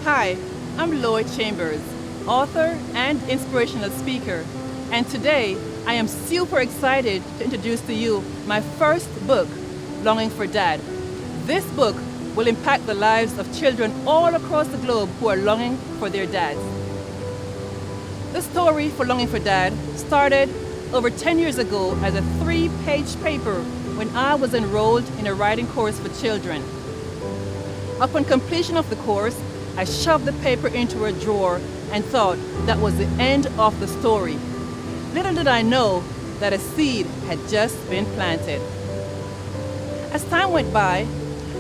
Hi, I'm Loie Chambers, author and inspirational speaker, and today I am super excited to introduce to you my first book, Longing for Dad. This book will impact the lives of children all across the globe who are longing for their dads. The story for Longing for Dad started over 10 years ago as a 3-page paper when I was enrolled in a writing course for children. Upon completion of the course, I shoved the paper into a drawer and thought that was the end of the story. Little did I know that a seed had just been planted. As time went by,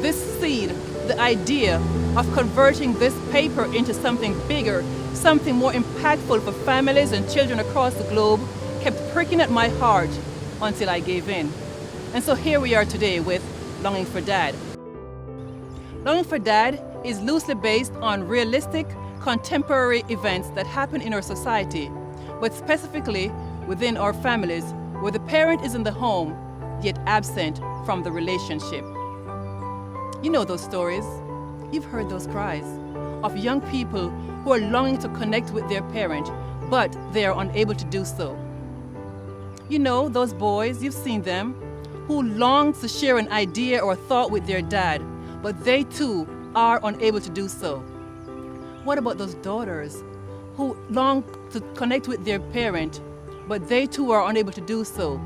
this seed, the idea of converting this paper into something bigger, something more impactful for families and children across the globe, kept pricking at my heart until I gave in. And so here we are today with Longing for Dad. Longing for Dad is loosely based on realistic, contemporary events that happen in our society, but specifically within our families, where the parent is in the home, yet absent from the relationship. You know those stories. You've heard those cries of young people who are longing to connect with their parent, but they are unable to do so. You know those boys, you've seen them, who long to share an idea or thought with their dad, but they too are unable to do so. What about those daughters who long to connect with their parent, but they too are unable to do so,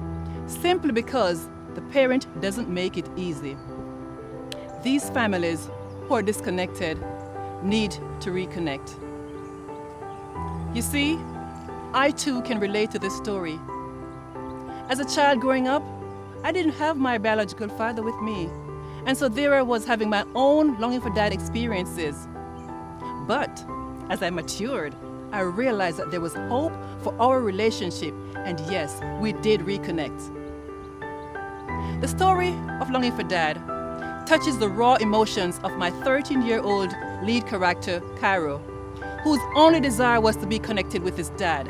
simply because the parent doesn't make it easy? These families who are disconnected need to reconnect. You see, I too can relate to this story. As a child growing up, I didn't have my biological father with me. And so there I was having my own longing for dad experiences. But as I matured, I realized that there was hope for our relationship, and yes, we did reconnect. The story of Longing for Dad touches the raw emotions of my 13-year-old lead character, Cairo, whose only desire was to be connected with his dad.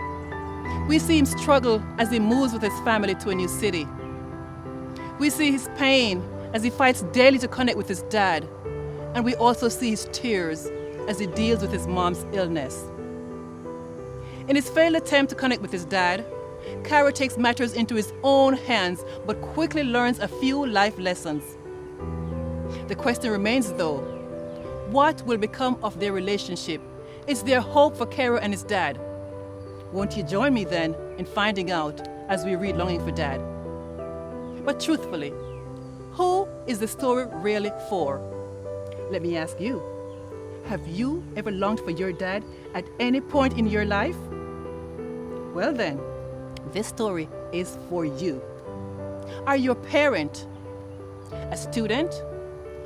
We see him struggle as he moves with his family to a new city. We see his pain as he fights daily to connect with his dad, and we also see his tears as he deals with his mom's illness. In his failed attempt to connect with his dad, Cairo takes matters into his own hands, but quickly learns a few life lessons. The question remains though, what will become of their relationship? Is there hope for Cairo and his dad? Won't you join me then in finding out as we read Longing for Dad? But truthfully, who is the story really for? Let me ask you, have you ever longed for your dad at any point in your life? Well then, this story is for you. Are you a parent? A student?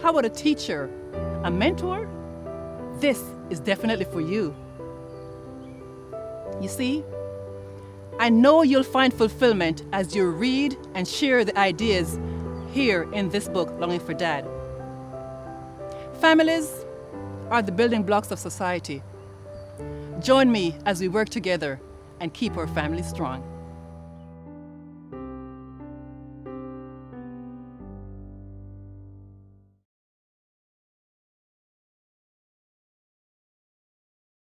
How about a teacher? A mentor? This is definitely for you. You see, I know you'll find fulfillment as you read and share the ideas here in this book, Longing for Dad. Families are the building blocks of society. Join me as we work together and keep our family strong.